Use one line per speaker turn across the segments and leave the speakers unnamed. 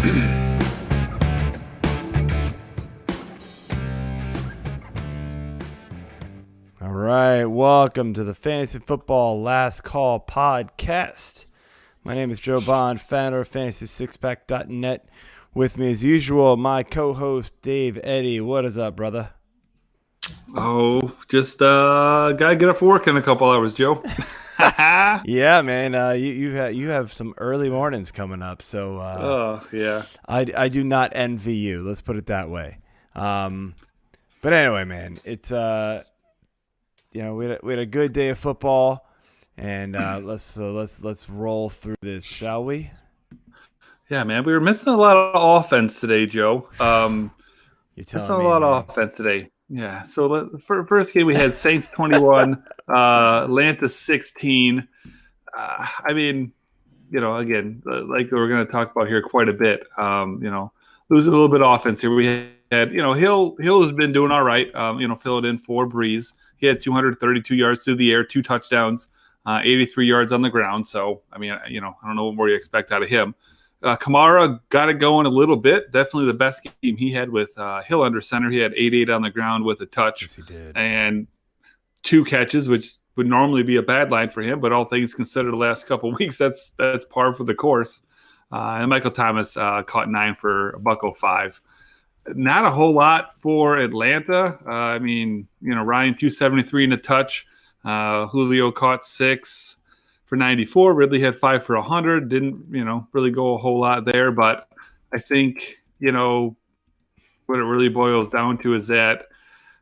All right, welcome to the Fantasy Football Last Call podcast. My name is Joe Bond, founder of FantasySixpack.net. With me, as usual, my co-host Dave Eddy. What is up, brother?
Oh, just gotta get up for work in a couple hours, Joe.
Yeah, man. You have some early mornings coming up, so
yeah.
I do not envy you. Let's put it that way. But anyway, man, it's we had a good day of football, and let's roll through this, shall we?
Yeah, man, we were missing a lot of offense today, Joe.
You're telling me,
a lot of offense today. Yeah. So for first game, we had Saints 21, Atlanta 16. I mean, again, like we're going to talk about here quite a bit. Losing a little bit of offense here. We had, Hill has been doing all right. Filling in for Brees. He had 232 yards through the air, 2 touchdowns, 83 yards on the ground. So, I mean, I don't know what more you expect out of him. Kamara got it going a little bit. Definitely the best game he had with Hill under center. He had 88 on the ground with a touch.
Yes, he did.
And 2 catches, which would normally be a bad line for him. But all things considered, the last couple of weeks, that's par for the course. And Michael Thomas caught 9 for $105. Not a whole lot for Atlanta. Ryan 273 and a touch. Julio caught 6 for 94. Ridley had 5 for 100. Didn't, really go a whole lot there. But I think, what it really boils down to is that,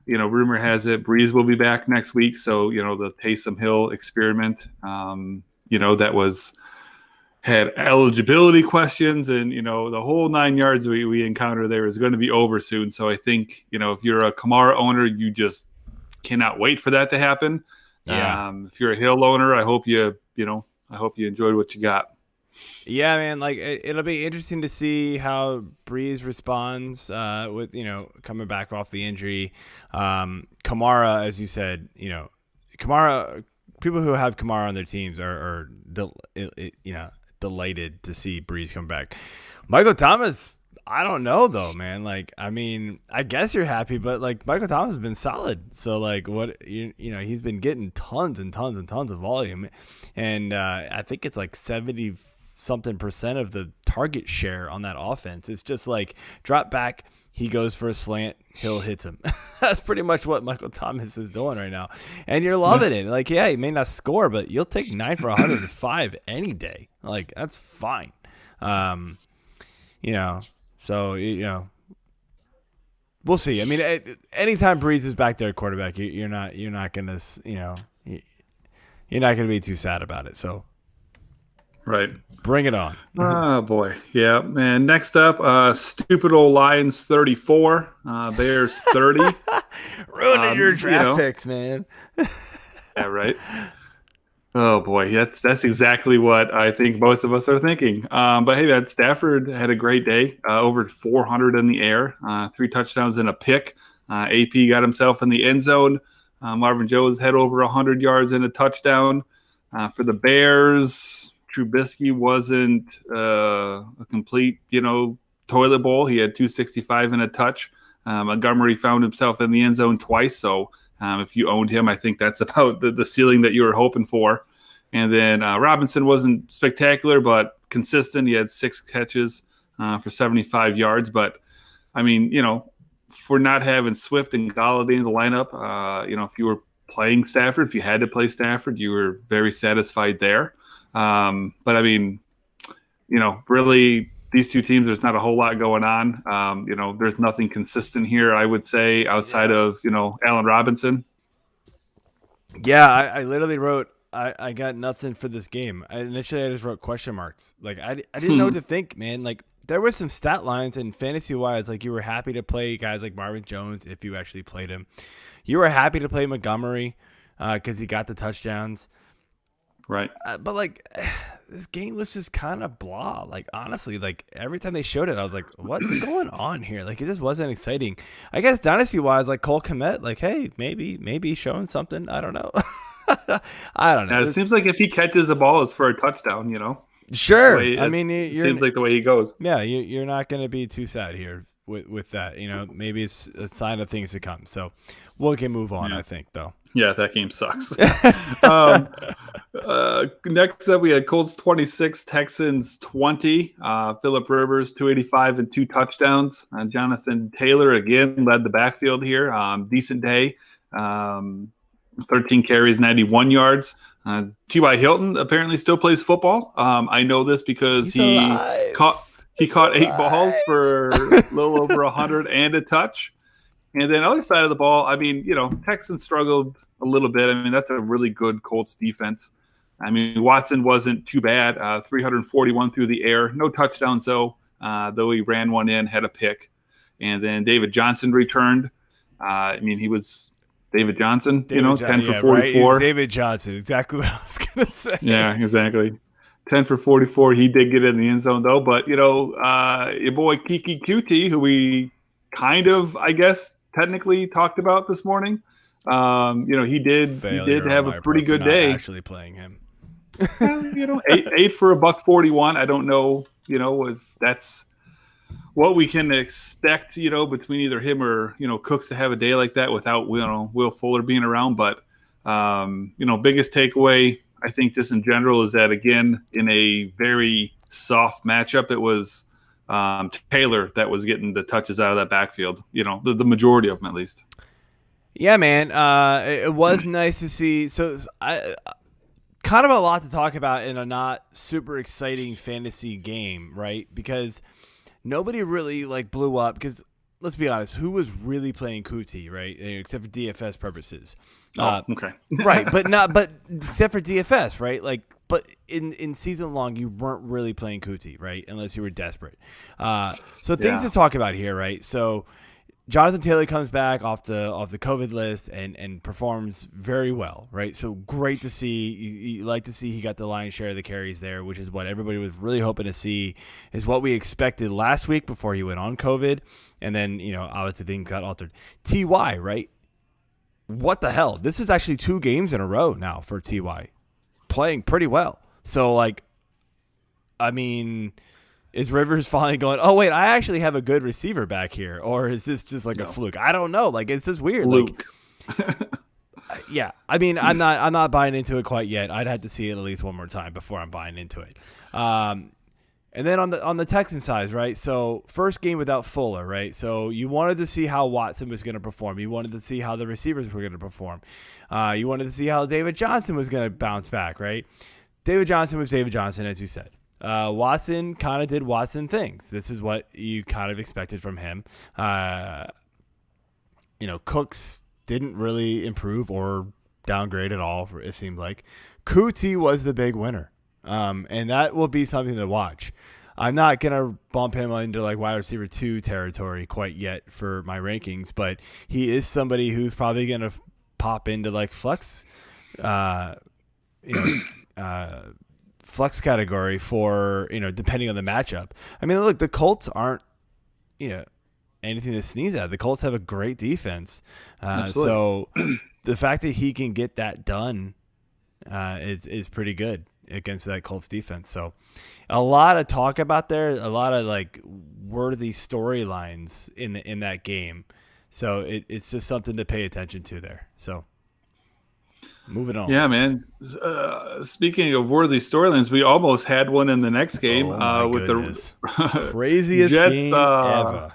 rumor has it Brees will be back next week. So, the Taysom Hill experiment, that had eligibility questions and, the whole 9 yards we encounter there is going to be over soon. So I think, if you're a Kamara owner, you just cannot wait for that to happen.
Yeah.
If you're a Hill owner, I hope you enjoyed what you got.
Yeah, man. Like it'll be interesting to see how Brees responds with coming back off the injury. Kamara, as you said, Kamara. People who have Kamara on their teams are delighted to see Brees come back. Michael Thomas, I don't know though, man. Like, I mean, I guess you're happy, but like Michael Thomas has been solid. So like, he's been getting tons and tons and tons of volume, and I think it's like 70-something% of the target share on that offense. It's just like drop back. He goes for a slant. Hill hits him. That's pretty much what Michael Thomas is doing right now. And you're loving it. Like, yeah, he may not score, but you'll take 9 for 105 any day. Like, that's fine. So, we'll see. I mean, anytime Brees is back there at quarterback, you're not going to, you're not going to be too sad about it. So,
right.
Bring it on.
Oh, boy. Yeah. And next up, stupid old Lions 34, Bears 30.
Ruining your draft picks, man.
Yeah, right. Oh, boy. That's exactly what I think most of us are thinking. But, hey, man, Stafford had a great day, over 400 in the air, 3 touchdowns and a pick. AP got himself in the end zone. Marvin Jones had over 100 yards and a touchdown. For the Bears, Trubisky wasn't a complete, toilet bowl. He had 265 and a touch. Montgomery found himself in the end zone twice. So if you owned him, I think that's about the ceiling that you were hoping for. And then Robinson wasn't spectacular, but consistent. He had 6 catches for 75 yards. But, I mean, for not having Swift and Golladay in the lineup, if you were playing Stafford, if you had to play Stafford, you were very satisfied there. But I mean, really these two teams, there's not a whole lot going on. There's nothing consistent here, I would say, outside of, Allen Robinson.
Yeah. I literally wrote, I got nothing for this game. Initially I just wrote question marks. Like I didn't know what to think, man. Like there were some stat lines and fantasy wise, like you were happy to play guys like Marvin Jones. If you actually played him, you were happy to play Montgomery, cause he got the touchdowns.
Right.
But like this game was just kind of blah. Like honestly, like every time they showed it, I was like, what's going on here? Like it just wasn't exciting. I guess dynasty wise, like Cole Kmet, like, hey, maybe showing something. I don't know. I don't know.
Yeah, it seems like if he catches the ball, it's for a touchdown,
Sure.
It seems like the way he goes.
Yeah, you're not going to be too sad here with that. Maybe it's a sign of things to come. So we can move on, I think, though.
Yeah, that game sucks. Next up, we had Colts 26, Texans 20. Phillip Rivers 285 and 2 touchdowns. Jonathan Taylor again led the backfield here. Decent day. 13 carries, 91 yards. T.Y. Hilton apparently still plays football. I know this because he caught 8 balls for a little over 100 and a touch. And then other side of the ball, Texans struggled a little bit. That's a really good Colts defense. Watson wasn't too bad. 341 through the air. No touchdowns, though he ran one in, had a pick. And then David Johnson returned. He was David Johnson, 10 for 44.
Right? David Johnson, exactly what I was going to say.
Yeah, exactly. 10 for 44. He did get in the end zone, though. But, your boy Kiki QT, who we kind of, I guess, technically talked about this morning. He did have a pretty good day.
Actually playing him.
8 for $141. I don't know, if that's what we can expect, between either him or, Cooks to have a day like that without, Will Fuller being around. But, biggest takeaway, I think just in general is that, again, in a very soft matchup, it was Taylor that was getting the touches out of that backfield, the majority of them at least.
Yeah, man. It was nice to see. So kind of a lot to talk about in a not super exciting fantasy game, right? Because nobody really blew up. Because let's be honest, who was really playing Kuti, right? Except for DFS purposes.
Okay.
Right, but except for DFS, right? But in season long, you weren't really playing Kuti, right? Unless you were desperate. So things to talk about here, right? So Jonathan Taylor comes back off the COVID list and performs very well, right? So great to see. You like to see he got the lion's share of the carries there, which is what everybody was really hoping to see, is what we expected last week before he went on COVID. And then, obviously things got altered. T.Y., right? What the hell? This is actually 2 games in a row now for T.Y. playing pretty well. So, is Rivers finally going, oh, wait, I actually have a good receiver back here? Or is this just a fluke? I don't know. It's just weird.
Fluke.
Yeah. I'm not buying into it quite yet. I'd have to see it at least one more time before I'm buying into it. And then on the Texan side, right? So first game without Fuller, right? So you wanted to see how Watson was going to perform. You wanted to see how the receivers were going to perform. You wanted to see how David Johnson was going to bounce back, right? David Johnson was David Johnson, as you said. Watson kind of did Watson things. This is what you kind of expected from him. Cooks didn't really improve or downgrade at all, it seemed like. Kuti was the big winner. And that will be something to watch. I'm not going to bump him into wide receiver 2 territory quite yet for my rankings, but he is somebody who's probably going to pop into flex, flex category for, depending on the matchup. Look, the Colts aren't, anything to sneeze at. The Colts have a great defense. So the fact that he can get that done is pretty good against that Colts defense. So a lot of talk about there, a lot of worthy storylines in that game. So it's just something to pay attention to there. So moving on.
Yeah, man. Speaking of worthy storylines, we almost had one in the next game with
goodness. The craziest
Jets,
game ever.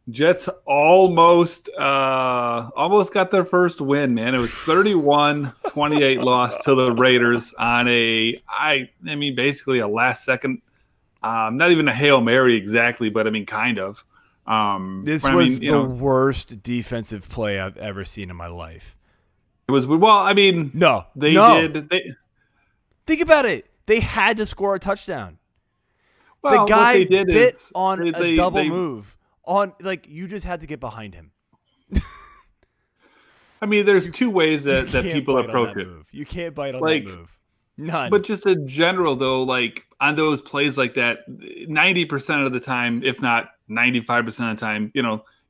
Jets almost got their first win, man. It was 31-28 loss to the Raiders on basically a last second, not even a Hail Mary exactly, but kind of.
This was the worst defensive play I've ever seen in my life.
It was,
no.
Did.
Think about it. They had to score a touchdown.
Well,
the guy
bit
on a double move. You just had to get behind him.
There's 2 ways that people approach it.
Move. You can't bite on that move. None.
But just in general, though, on those plays like that, 90% of the time, if not 95% of the time,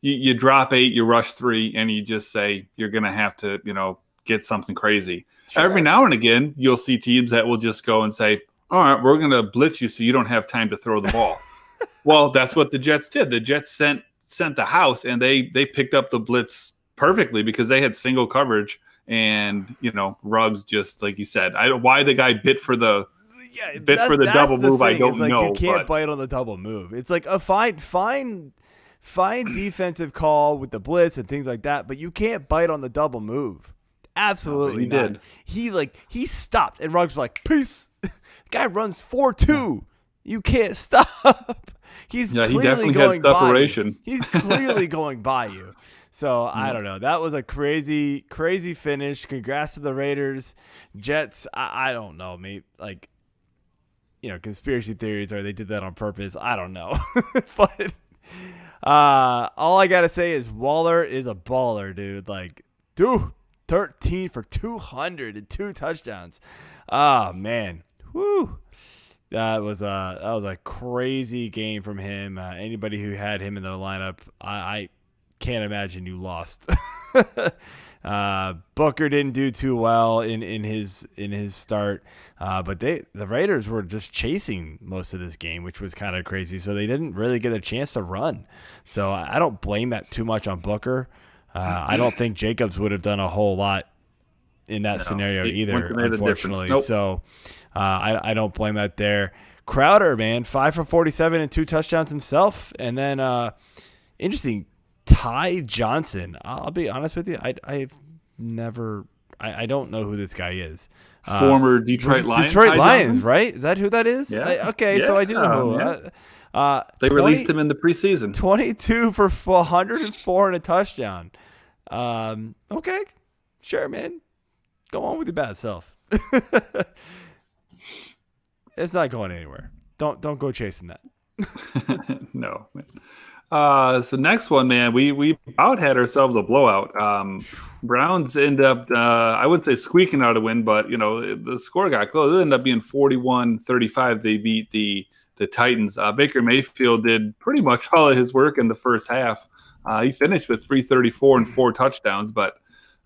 you drop 8, you rush 3, and you just say you're going to have to, get something crazy. Sure. Every now and again, you'll see teams that will just go and say, all right, we're going to blitz you so you don't have time to throw the ball. Well, that's what the Jets did. The Jets sent the house, and they picked up the blitz perfectly because they had single coverage. And Ruggs, just like you said, why the guy bit for the double move. I don't know.
You can't bite on the double move. It's like a fine defensive call with the blitz and things like that, but you can't bite on the double move. Absolutely not. Did. He stopped, and Ruggs was like, peace. The guy runs 4.2. You can't stop. He's clearly
definitely
going
had separation.
By you. He's clearly going by you. So I don't know. That was a crazy finish. Congrats to the Raiders. Jets, I don't know. Maybe conspiracy theories, or they did that on purpose. I don't know. But all I gotta say is Waller is a baller, dude. 13 for 200 and 2 touchdowns. Oh man, whoo! That was a crazy game from him. Anybody who had him in their lineup, I can't imagine you lost. Booker didn't do too well in his start, but the Raiders were just chasing most of this game, which was kind of crazy. So they didn't really get a chance to run. So I don't blame that too much on Booker. I don't think Jacobs would have done a whole lot in that scenario either, unfortunately.
Nope.
So I don't blame that there. Crowder, man, 5 for 47 and 2 touchdowns himself, and then interesting. Ty Johnson. I'll be honest with you. I don't know who this guy is.
Former Detroit Lions.
Detroit Lions, right? Is that who that is?
Yeah.
So I do know who.
They released him in the preseason.
22 for 104 and a touchdown. Okay. Sure, man. Go on with your bad self. It's not going anywhere. Don't go chasing that.
No, man. So next one, man, we about had ourselves a blowout. Browns end up, I wouldn't say squeaking out a win, but the score got close. It ended up being 41-35. They beat the Titans. Baker Mayfield did pretty much all of his work in the first half. He finished with 334 and 4 touchdowns, but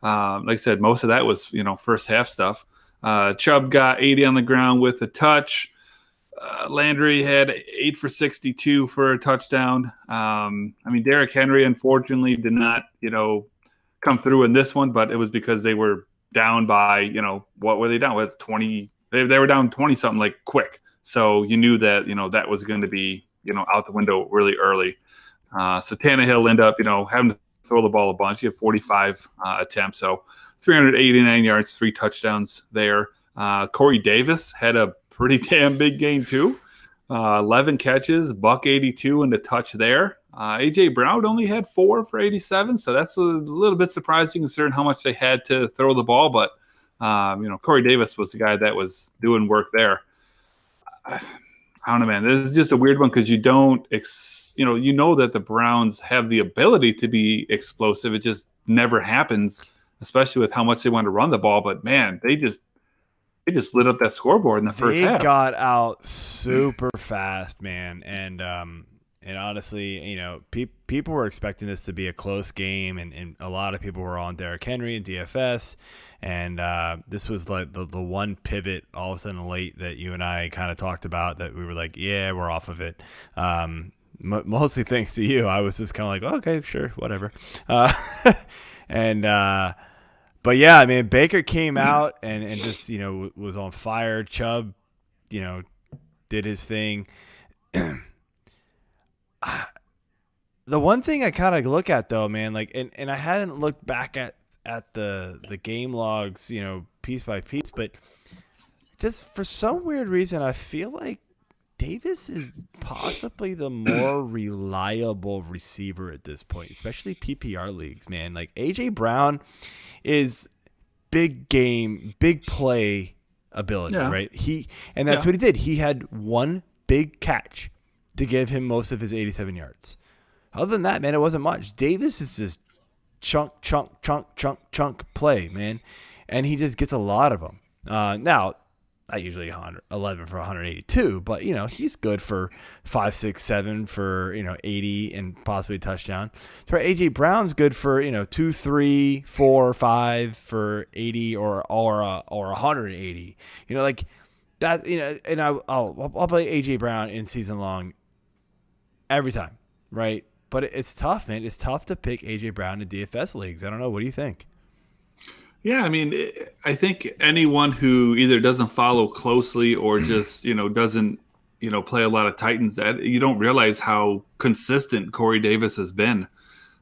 like I said, most of that was first half stuff. Chubb got 80 on the ground with a touch. Landry had 8 for 62 for a touchdown. Derrick Henry, unfortunately, did not, come through in this one, but it was because they were down by, what were they down with? 20. They were down 20-something, quick. So you knew that, that was going to be, out the window really early. So Tannehill ended up, having to throw the ball a bunch. He had 45 attempts, so 389 yards, 3 touchdowns there. Corey Davis had a pretty damn big game too. 11 catches, $182 and a touch there. A.J. Brown only had 4 for 87, so that's a little bit surprising considering how much they had to throw the ball. But Corey Davis was the guy that was doing work there. I don't know, man. This is just a weird one because you don't, you know that the Browns have the ability to be explosive. It just never happens, especially with how much they want to run the ball. But man, they just lit up that scoreboard in the first half.
They got out super fast, man, and honestly, people were expecting this to be a close game, and a lot of people were on Derrick Henry and DFS, and this was like the one pivot all of a sudden late that you and I kind of talked about that we were like, yeah, we're off of it. Mostly thanks to you. I was just kind of like, okay, sure, whatever, and. But yeah, Baker came out and just, was on fire. Chubb, did his thing. The one thing I kind of look at though, man, and I hadn't looked back at the game logs, piece by piece, but just for some weird reason, I feel like Davis is possibly the more reliable receiver at this point, especially PPR leagues, man. A.J. Brown is big game, big play ability, right? That's what he did. He had one big catch to give him most of his 87 yards. Other than that, man, it wasn't much. Davis is just chunk play, man. And he just gets a lot of them. Now, not usually 11 for 182, but, he's good for 5, 6, 7 for, 80 and possibly a touchdown. So A.J. Brown's good for, 2, 3, 4, 5 for 80 or 180. That and I'll play AJ Brown in season long every time, right? But it's tough, man. It's tough to pick AJ Brown in DFS leagues. I don't know. What do you think?
Yeah, I mean, I think anyone who either doesn't follow closely or just doesn't play a lot of Titans, that you don't realize how consistent Corey Davis has been.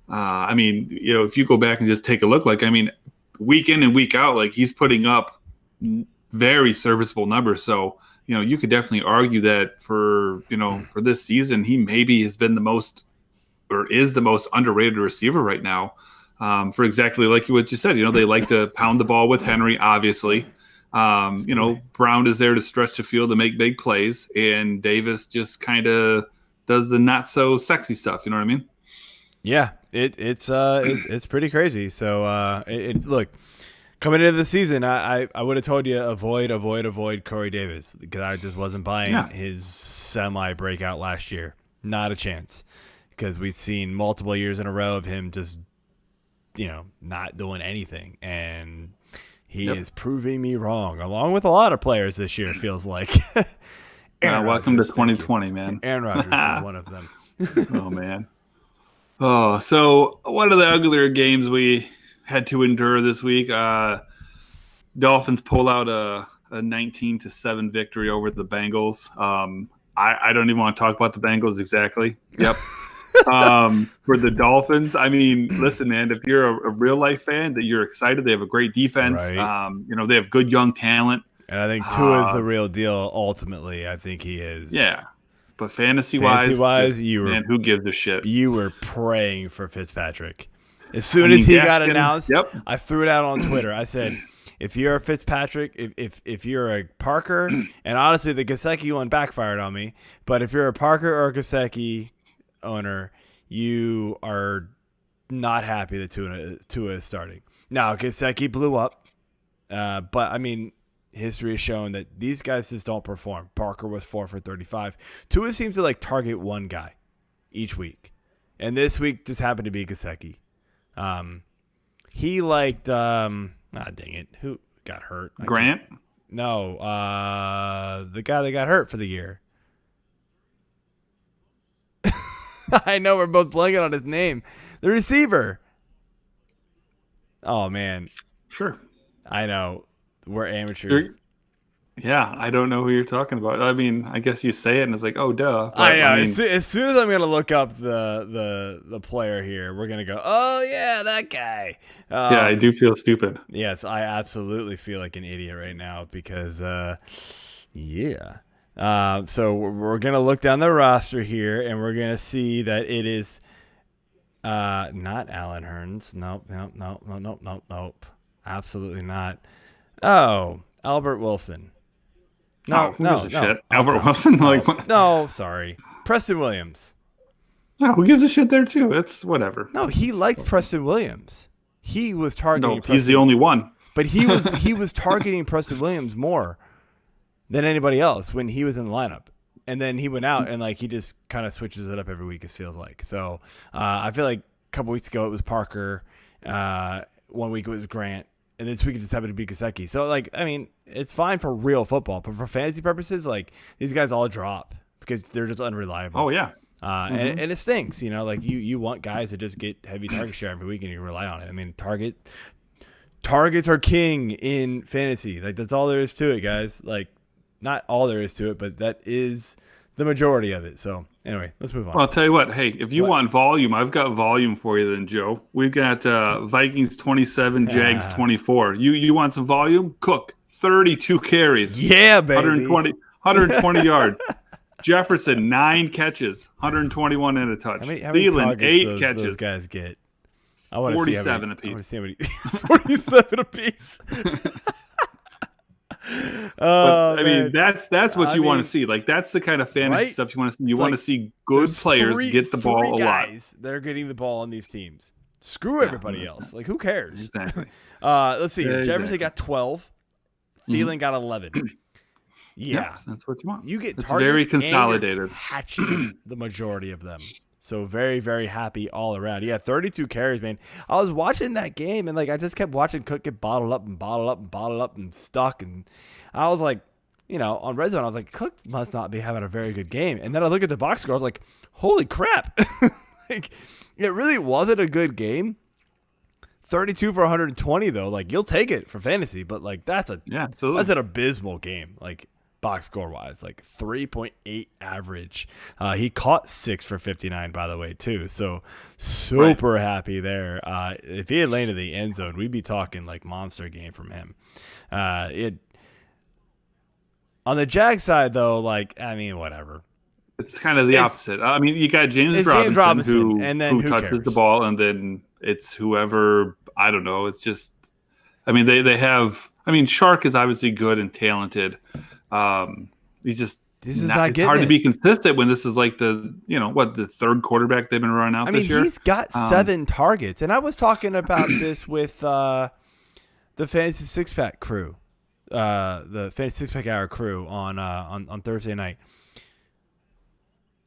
I mean, if you go back and just take a look, week in and week out, he's putting up very serviceable numbers. So, you could definitely argue that for this season, he maybe has been the most or is the most underrated receiver right now. For exactly like what you said, they like to pound the ball with Henry, obviously. Brown is there to stretch the field to make big plays, and Davis just kind of does the not so sexy stuff. You know what I mean?
Yeah, it's pretty crazy. So look, coming into the season, I would have told you avoid Corey Davis because I just wasn't buying his semi breakout last year. Not a chance, because we've seen multiple years in a row of him just not doing anything, and he is proving me wrong, along with a lot of players this year. Feels like.
Welcome to 2020, man.
Aaron Rodgers is one of them.
Oh man. Oh, so one of the uglier games we had to endure this week. Dolphins pull out a 19-7 victory over the Bengals. I don't even want to talk about the Bengals exactly. Yep. For the Dolphins, I mean, listen, man, if you're a real life fan, that you're excited, they have a great defense.
Right.
They have good young talent.
And I think Tua is the real deal. Ultimately, I think he is.
Yeah. But fantasy-wise, man, who gives a shit?
You were praying for Fitzpatrick. As soon as he got announced, I threw it out on Twitter. I said, if you're a Fitzpatrick, if you're a Parker, and honestly, the Gesicki one backfired on me, but if you're a Parker or a Gesicki owner, you are not happy that Tua is starting. Now, Gesicki blew up, but, I mean, history has shown that these guys just don't perform. Parker was 4 for 35. Tua seems to target one guy each week, and this week just happened to be Gesicki. He liked dang it, who got hurt?
Grant?
No, the guy that got hurt for the year. I know we're both blanking on his name. The receiver. Oh man,
sure.
I know. We're amateurs.
Yeah, I don't know who you're talking about. I mean, I guess you say it and it's like, oh, duh. But,
I know. As soon as I'm going to look up the player here, we're going to go, oh, yeah, that guy.
Yeah, I do feel stupid.
Yes, I absolutely feel like an idiot right now because, yeah. So we're going to look down the roster here, and we're going to see that it is not Alan Hearns. Nope. Absolutely not. Oh, Albert Wilson.
No. Shit? Albert Wilson?
No, sorry. Preston Williams.
No, who gives a shit there too? It's whatever.
No, he liked Preston Williams. He was targeting.
No, he's the only one.
But he was targeting Preston Williams more than anybody else when he was in the lineup. And then he went out and he just kind of switches it up every week. It feels like. So I feel like a couple weeks ago it was Parker. 1 week it was Grant. And this week it just happened to be Gesicki. So, I mean, it's fine for real football. But for fantasy purposes, these guys all drop because they're just unreliable.
Oh, yeah.
And it stinks, you want guys to just get heavy target share every week and you rely on it. I mean, targets are king in fantasy. That's all there is to it, guys. Not all there is to it, but that is the majority of it. So, anyway, let's move on.
Well, I'll tell you what. Hey, if you want volume, I've got volume for you then, Joe. We've got Vikings 27, Jags 24. You want some volume? Cook, 32 carries.
Yeah, baby.
120 yards. Jefferson, 9 catches, 121 and a touch. Thielen, 8 catches.
Those guys get. I want
47 apiece.
I want to see how many. 47 apiece.
I mean, that's what you want to see. That's the kind of fantasy stuff you want to see. You want to see good players get the ball a lot.
Guys that are getting the ball on these teams. Screw everybody else. Who cares?
Exactly.
Let's see here. Jefferson got 12. Thielen got 11. Yeah,
that's what you want.
You get
it's very consolidated.
And catching the majority of them. So very, very happy all around. Yeah, 32 carries, man. I was watching that game, and I just kept watching Cook get bottled up and stuck, and I was like, on red zone, I was like, Cook must not be having a very good game. And then I look at the box score, I was like, holy crap. Like, it really wasn't a good game. 32 for 120 though, like you'll take it for fantasy, but like that's an abysmal game, like box score wise, like 3.8 average. He caught 6 for 59 by the way too, so super happy there. If he had landed the end zone, we'd be talking like monster game from him. On the Jag side though, like I mean whatever.
It's kind of the opposite. I mean, you got James Robinson
and then who
touches
cares?
the ball, and then it's whoever. I don't know. It's just, I mean, they have. I mean, Shark is obviously good and talented. He's just. It's hard to be consistent when this is like the third quarterback they've been running out this year.
He's got 7 targets, and I was talking about this with the Fantasy Six Pack crew, the Fantasy Six Pack Hour crew on Thursday night.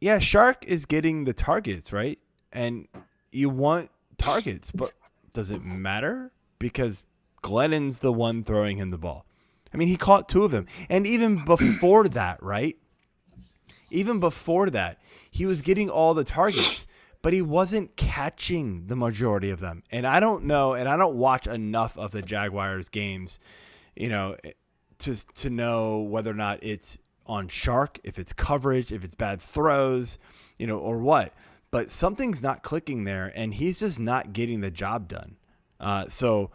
Yeah, Shark is getting the targets, right? And you want targets, but does it matter? Because Glennon's the one throwing him the ball. I mean, he caught 2 of them. And even before that, right? Even before that, he was getting all the targets, but he wasn't catching the majority of them. And I don't know, and I don't watch enough of the Jaguars games, to know whether or not it's on Shark, if it's coverage, if it's bad throws, or what. But something's not clicking there, and he's just not getting the job done. So,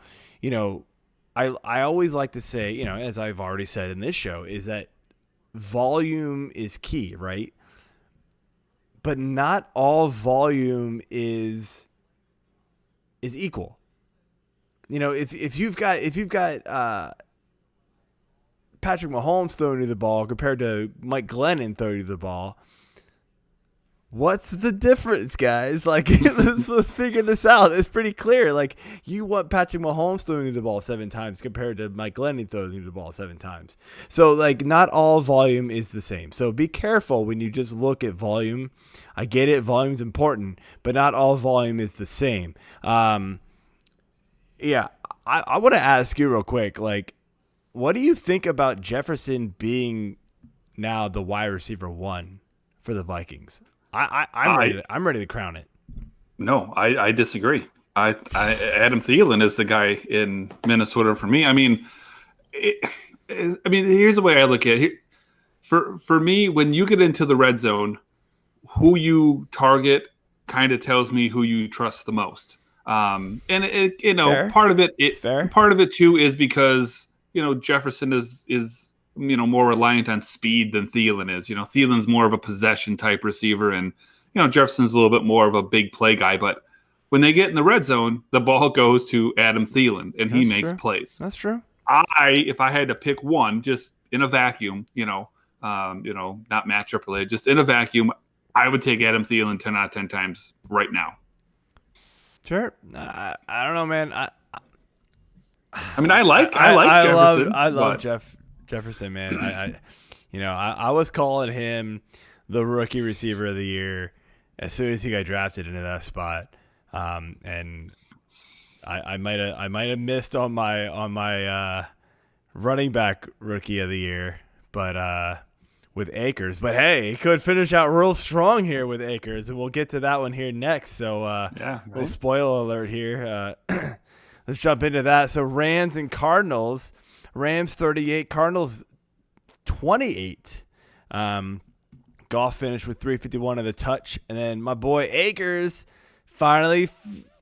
I always like to say, as I've already said in this show, is that volume is key, right? But not all volume is equal. If you've got Patrick Mahomes throwing you the ball compared to Mike Glennon throwing you the ball, what's the difference, guys? Like, let's figure this out. It's pretty clear. Like, you want Patrick Mahomes throwing you the ball 7 times compared to Mike Glennon throwing you the ball 7 times. So, like, not all volume is the same. So be careful when you just look at volume. I get it. Volume's important, but not all volume is the same. I want to ask you real quick, like, what do you think about Jefferson being now the wide receiver 1 for the Vikings? I'm ready to crown it.
No, I disagree. Adam Thielen is the guy in Minnesota for me. I mean, here's the way I look at it. For me, when you get into the red zone, who you target kind of tells me who you trust the most. And
Fair.
part of it too is because Jefferson is more reliant on speed than Thielen is. Thielen's more of a possession type receiver, and Jefferson's a little bit more of a big play guy. But when they get in the red zone, the ball goes to Adam Thielen, and he makes plays.
That's true.
If I had to pick one, just in a vacuum, not matchup related, just in a vacuum, I would take Adam Thielen 10 out of 10 times right now.
Sure. I don't know, man.
I like Jefferson.
I love Jefferson, man. I was calling him the rookie receiver of the year as soon as he got drafted into that spot. And I might have missed on my running back rookie of the year, but with Akers. But hey, he could finish out real strong here with Akers, and we'll get to that one here next. So little spoiler alert here. Let's jump into that. So Rams and Cardinals. Rams 38, Cardinals 28. Goff finished with 351 of the touch. And then my boy Akers finally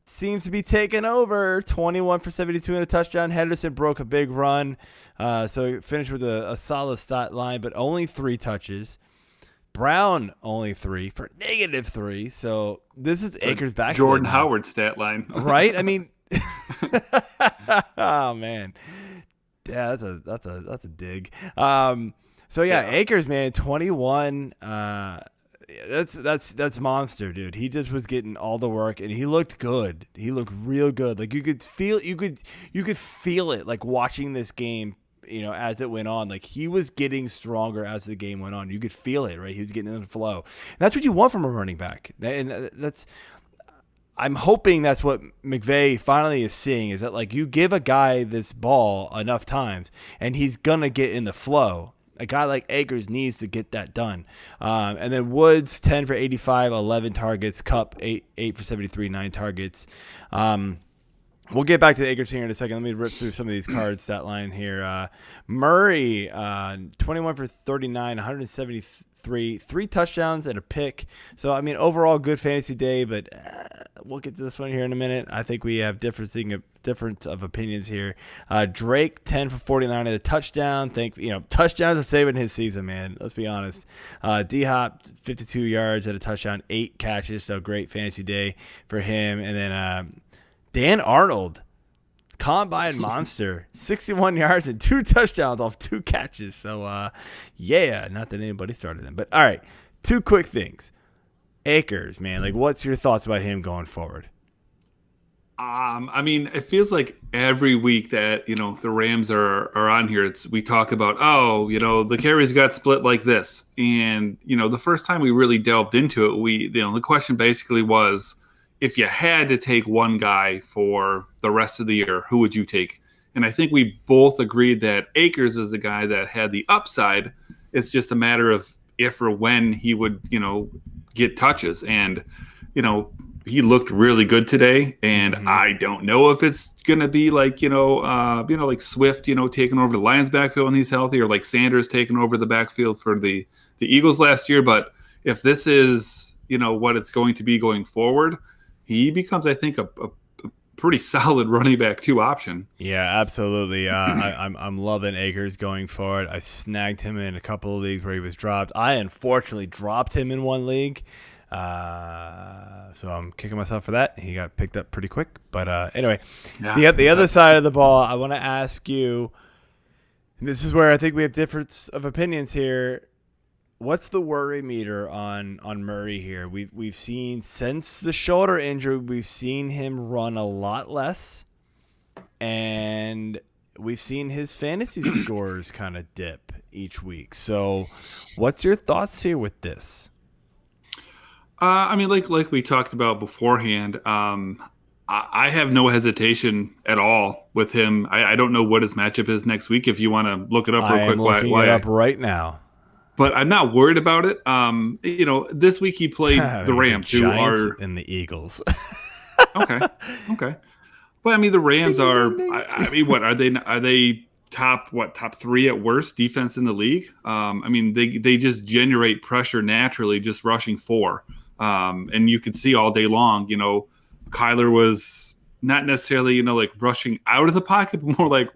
seems to be taking over. 21 for 72 and a touchdown. Henderson broke a big run. So he finished with a solid stat line, but only 3 touches. Brown only 3 for -3. So this is Akers back.
Jordan Howard stat line.
Right? I mean, oh man. Yeah, that's a dig. Akers, man, 21. That's monster, dude. He just was getting all the work, and he looked good. He looked real good. Like you could feel it, like watching this game, as it went on. Like he was getting stronger as the game went on. You could feel it, right? He was getting in the flow. And that's what you want from a running back, and I'm hoping that's what McVay finally is seeing, is that like you give a guy this ball enough times and he's going to get in the flow. a guy like Akers needs to get that done. And then Woods, 10 for 85, 11 targets. Kupp, 8 for 73, 9 targets. We'll get back to the Akers here in a second. Let me rip through some of these cards, stat line here. Murray, 21 for 39, 173, 3 touchdowns and a pick. So, I mean, overall good fantasy day, but we'll get to this one here in a minute. I think we have difference of opinions here. Drake, 10 for 49 and a touchdown. Touchdowns are saving his season, man. Let's be honest. D-Hop, 52 yards and a touchdown, 8 catches. So, great fantasy day for him. And then Dan Arnold, combine monster, 61 yards and 2 touchdowns off 2 catches. So, not that anybody started him. But, all right, 2 quick things. Akers, man, like, what's your thoughts about him going forward?
I mean, it feels like every week that, the Rams are on here, we talk about, the carries got split like this. And, the first time we really delved into it, the question basically was, if you had to take one guy for the rest of the year, who would you take? And I think we both agreed that Akers is the guy that had the upside. It's just a matter of if or when he would, get touches. And, he looked really good today. And I don't know if it's going to be like, like Swift, taking over the Lions backfield when he's healthy, or like Sanders taking over the backfield for the Eagles last year. But if this is, what it's going to be going forward, he becomes, I think, a pretty solid running back 2 option.
Yeah, absolutely. I'm loving Akers going forward. I snagged him in a couple of leagues where he was dropped. I unfortunately dropped him in one league, so I'm kicking myself for that. He got picked up pretty quick. But anyway, the other side of the ball, I want to ask you, and this is where I think we have difference of opinions here. What's the worry meter on Murray here? We've seen, since the shoulder injury, we've seen him run a lot less, and we've seen his fantasy scores kind of dip each week. So, what's your thoughts here with this?
I mean, like we talked about beforehand, I have no hesitation at all with him. I don't know what his matchup is next week. If you want to look it up real quick,
I'm looking it up right now.
But I'm not worried about it. This week he played the Rams,
who are and the Eagles.
Okay. But I mean, the Rams are. I mean, what are they? Are they top 3 at worst defense in the league? I mean, they just generate pressure naturally, just rushing 4. And you could see all day long. Kyler was not necessarily like rushing out of the pocket, but more like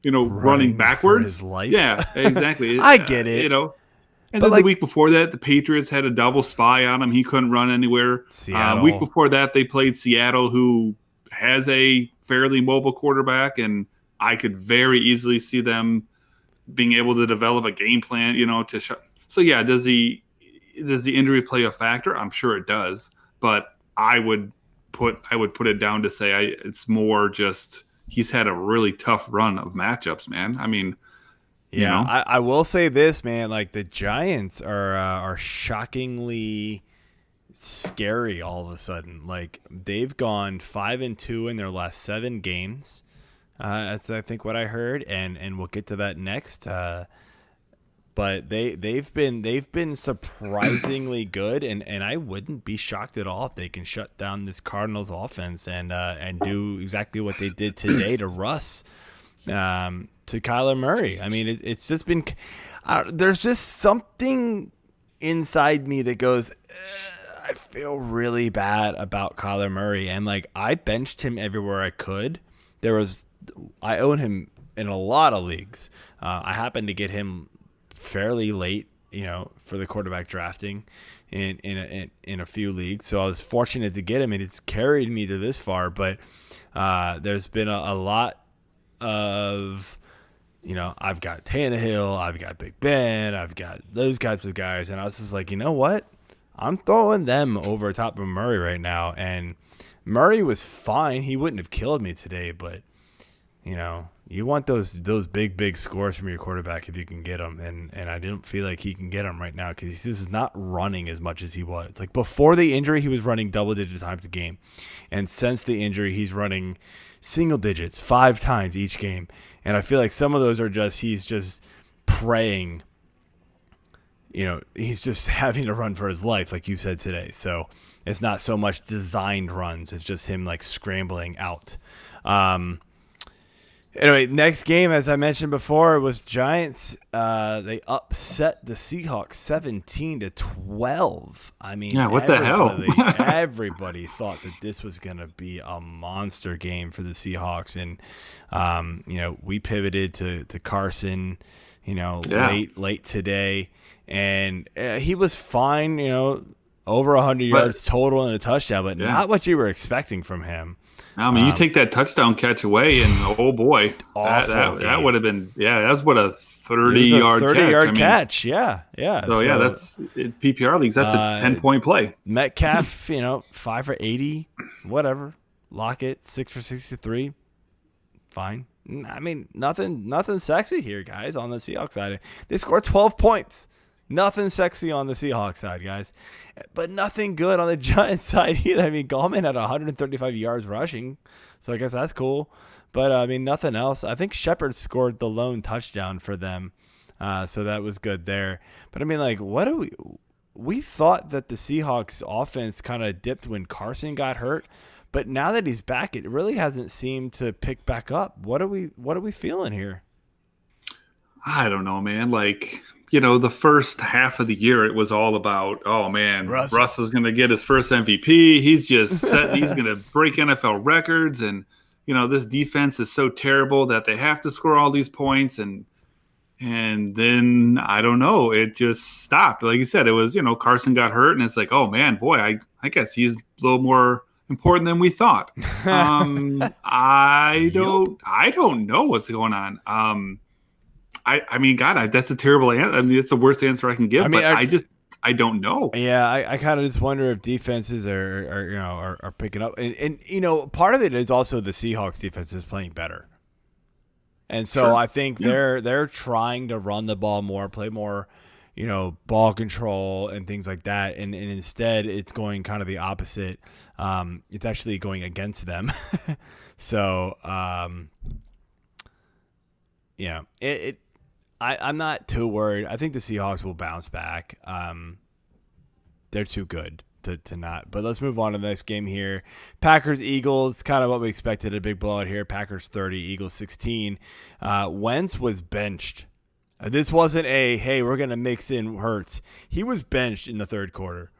running backwards.
For his life.
Yeah, exactly.
I get it.
And but then the week before that, the Patriots had a double spy on him. He couldn't run anywhere. Week before that, they played Seattle, who has a fairly mobile quarterback, and I could very easily see them being able to develop a game plan, to shut. So yeah, does the injury play a factor? I'm sure it does, but I would put it down to say it's more just he's had a really tough run of matchups, man. I mean.
Yeah, I will say this, man. Like, the Giants are shockingly scary all of a sudden. Like, they've gone 5-2 in their last 7 games. That's I think what I heard, and we'll get to that next. But they've been surprisingly good, and I wouldn't be shocked at all if they can shut down this Cardinals offense and do exactly what they did today to Russ. To Kyler Murray. I mean, it's just been there's just something inside me that goes, I feel really bad about Kyler Murray. And, like, I benched him everywhere I could. I own him in a lot of leagues. I happened to get him fairly late, for the quarterback drafting in a few leagues. So I was fortunate to get him, and it's carried me to this far. But there's been a lot of, I've got Tannehill, I've got Big Ben, I've got those types of guys, and I was just like, you know what? I'm throwing them over top of Murray right now, and Murray was fine. He wouldn't have killed me today, but, you want those big scores from your quarterback if you can get them, and I didn't feel like he can get them right now because he's just not running as much as he was. Like, before the injury, he was running double-digit times a game, and since the injury, he's running single digits 5 times each game. And I feel like some of those are he's just praying he's just having to run for his life, like you said today. So it's not so much designed runs; it's just him like scrambling out. Anyway, next game, as I mentioned before, was Giants. They upset the Seahawks 17-12. I mean,
yeah, what the hell?
Everybody thought that this was going to be a monster game for the Seahawks, and we pivoted to Carson, late today, and he was fine. Over 100 yards total and a touchdown, but not what you were expecting from him.
I mean, you take that touchdown catch away, and oh boy, that would have been that's what a 30-yard
catch. Yeah.
So that's in PPR leagues. That's a 10-point play.
Metcalf, 5 for 80, whatever. Lockett 6 for 63, fine. I mean, nothing sexy here, guys. On the Seahawks side, they scored 12 points. Nothing sexy on the Seahawks side, guys. But nothing good on the Giants side either. I mean, Gallman had 135 yards rushing, so I guess that's cool. But, I mean, nothing else. I think Shepard scored the lone touchdown for them, so that was good there. But, I mean, like, what do we thought that the Seahawks offense kind of dipped when Carson got hurt, but now that he's back, it really hasn't seemed to pick back up. What are we feeling here?
I don't know, man. Like, the first half of the year, it was all about, oh, man, Russ is going to get his first MVP. He's just set. He's going to break NFL records. And, this defense is so terrible that they have to score all these points. And then, I don't know, it just stopped. Like you said, it was, Carson got hurt. And it's like, oh, man, boy, I guess he's a little more important than we thought. I don't know what's going on. I mean, God, that's a terrible answer. I mean, it's the worst answer I can give. I don't know.
Yeah, I kind of just wonder if defenses are picking up, and part of it is also the Seahawks defense is playing better, and so sure. I think they're trying to run the ball more, play more, ball control and things like that, and instead it's going kind of the opposite. It's actually going against them. So I'm not too worried. I think the Seahawks will bounce back. They're too good to not. But let's move on to the next game here. Packers-Eagles, kind of what we expected, a big blowout here. Packers 30, Eagles 16. Wentz was benched. This wasn't hey, we're going to mix in Hurts. He was benched in the third quarter.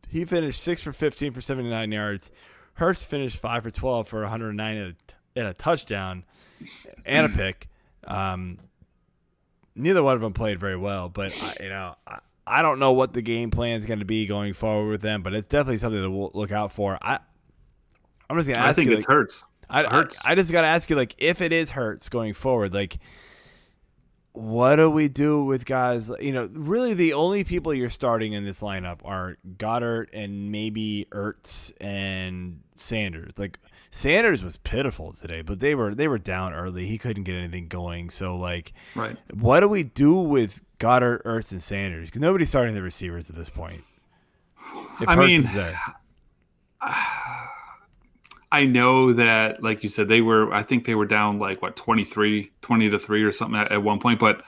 He finished 6 for 15 for 79 yards. Hurts finished 5 for 12 for 109 and a touchdown and a pick. Neither one of them played very well, but I don't know what the game plan is going to be going forward with them, but it's definitely something to look out for. I'm just going to ask you. I think
it's Hurts.
I just got to ask you, like, if it is Hurts going forward, like, what do we do with guys? Really the only people you're starting in this lineup are Goddard and maybe Ertz and Sanders. Like, Sanders was pitiful today, but they were down early. He couldn't get anything going. So, like,
right.
What do we do with Goddard, Ertz, and Sanders? Because nobody's starting the receivers at this point. If Hurts is there.
I know that, like you said, I think they were down like 20-3 or something at one point. But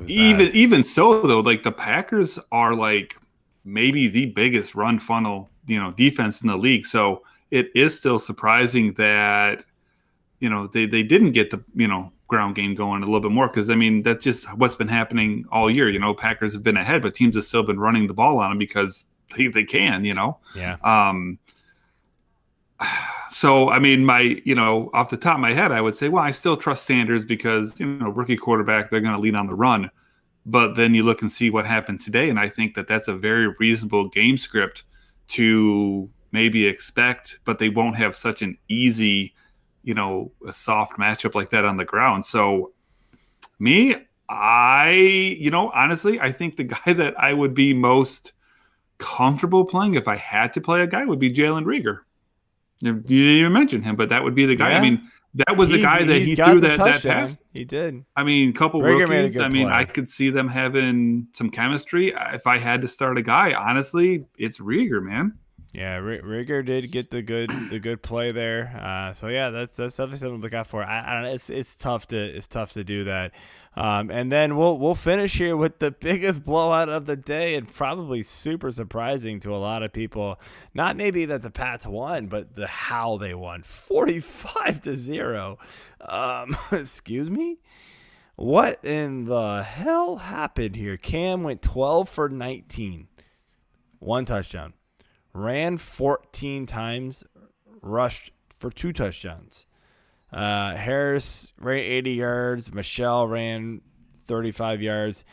even so, though, like the Packers are like maybe the biggest run funnel, defense in the league. So it is still surprising that, they didn't get the, ground game going a little bit more. Cause I mean, that's just what's been happening all year. Packers have been ahead, but teams have still been running the ball on them because they can,
Yeah.
So, I mean, off the top of my head, I would say, well, I still trust Sanders because, rookie quarterback, they're going to lean on the run. But then you look and see what happened today, and I think that that's a very reasonable game script to maybe expect, but they won't have such an easy, a soft matchup like that on the ground. So, honestly, I think the guy that I would be most comfortable playing if I had to play a guy would be Jalen Reagor. You didn't even mention him, but that would be the guy. Yeah. I mean, that was the guy that he threw that pass.
He did.
I mean, a couple rookies. I mean, I could see them having some chemistry. If I had to start a guy, honestly, it's Reagor, man.
Yeah, Rigger did get the good play there. So yeah, that's definitely something to look out for. I don't know. It's tough to do that. And then we'll finish here with the biggest blowout of the day, and probably super surprising to a lot of people. Not maybe that the Pats won, but how they won, 45-0. Excuse me. What in the hell happened here? Cam went 12 for 19, 1 touchdown. Ran 14 times, rushed for 2 touchdowns. Harris ran 80 yards. Michelle ran 35 yards.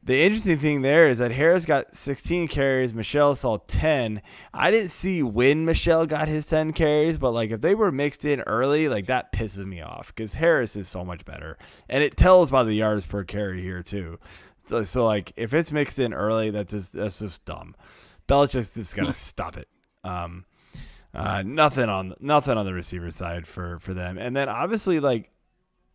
The interesting thing there is that Harris got 16 carries. Michelle saw 10. I didn't see when Michelle got his 10 carries, but like if they were mixed in early, like that pisses me off because Harris is so much better. And it tells by the yards per carry here too. So like if it's mixed in early, that's just dumb. Belichick's just got to stop it. Nothing on the receiver side for them. And then obviously like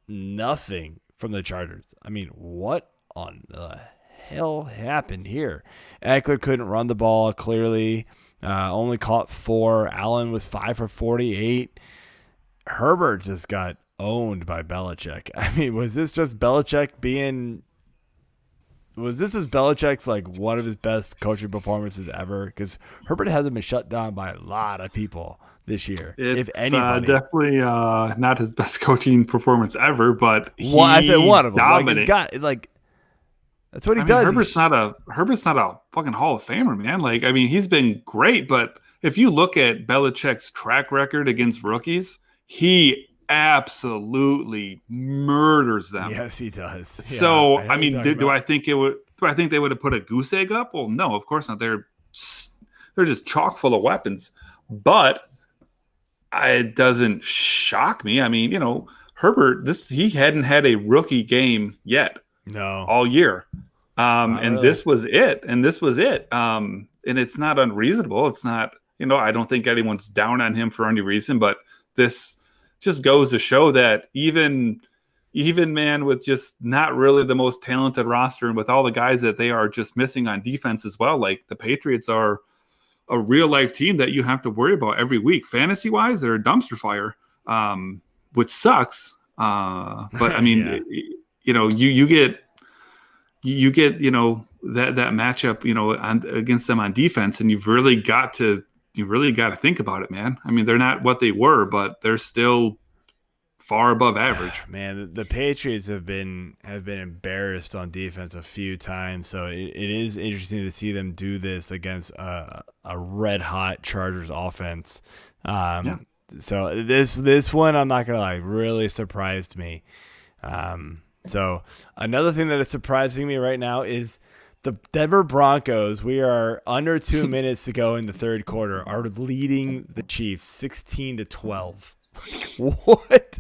nothing from the Chargers. I mean, what on the hell happened here? Eckler couldn't run the ball clearly. Only caught 4. Allen was 5 for 48. Herbert just got owned by Belichick. I mean, was this Belichick's like one of his best coaching performances ever? Because Herbert hasn't been shut down by a lot of people this year.
It's
if anybody,
definitely not his best coaching performance ever, but
I said one of them.
Dominated.
Like he's got that's what he does.
Herbert's not a fucking Hall of Famer, man. Like I mean, he's been great, but if you look at Belichick's track record against rookies, he absolutely murders them.
Yes, he does.
So I mean, do I think they would have put a goose egg up? Well, no, of course not. They're just chock full of weapons. But it doesn't shock me. I mean, Herbert, he hadn't had a rookie game yet.
No,
all year. And
really.
This was it. And it's not unreasonable. It's not, I don't think anyone's down on him for any reason, but this just goes to show that even man with just not really the most talented roster and with all the guys that they are just missing on defense as well, like the Patriots are a real life team that you have to worry about every week. Fantasy wise, they're a dumpster fire, which sucks. But I mean, yeah. You get that matchup, against them on defense, and you've really got to think about it, man. I mean, they're not what they were, but they're still far above average.
Man, the Patriots have been embarrassed on defense a few times, so it is interesting to see them do this against a red hot Chargers offense.
Yeah.
So this one, I'm not gonna lie, really surprised me. So another thing that is surprising me right now is the Denver Broncos. We are under 2 minutes to go in the third quarter, are leading the Chiefs 16-12. What?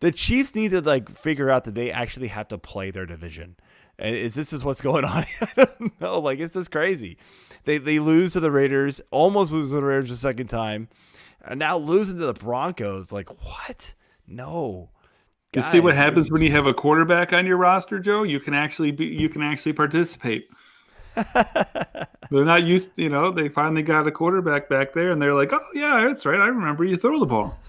The Chiefs need to figure out that they actually have to play their division. Is this what's going on? I don't know. It's just crazy. They lose to the Raiders, almost lose to the Raiders a second time, and now losing to the Broncos. What? No.
You see what happens when you have a quarterback on your roster, Joe? You can actually participate. They're not used, they finally got a quarterback back there, and they're like, oh, yeah, that's right. I remember you throw the ball.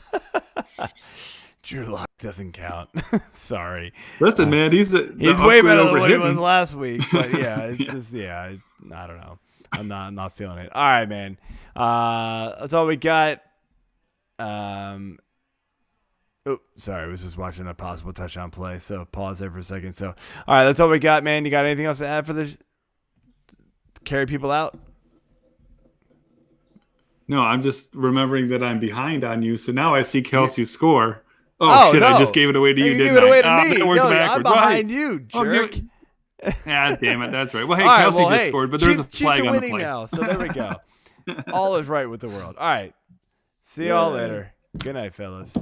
Drew Lock doesn't count. Sorry.
Listen, man, he's
way better than what he was last week. But, yeah, it's I don't know. I'm not feeling it. All right, man. That's all we got. Oh, sorry. I was just watching a possible touchdown play, so pause there for a second. So, all right, that's all we got, man. You got anything else to add for this? Carry people out?
No, I'm just remembering that I'm behind on you, so now I see Kelsey's score. Oh shit! No. I just gave it away to you.
Gave it away to me. No, I'm behind you, jerk.
Yeah, damn it. That's right. Well, hey, Kelsey just scored, but there's a flag on the play.
Now, so there we go. All is right with the world. All right. See y'all later. Good night, fellas.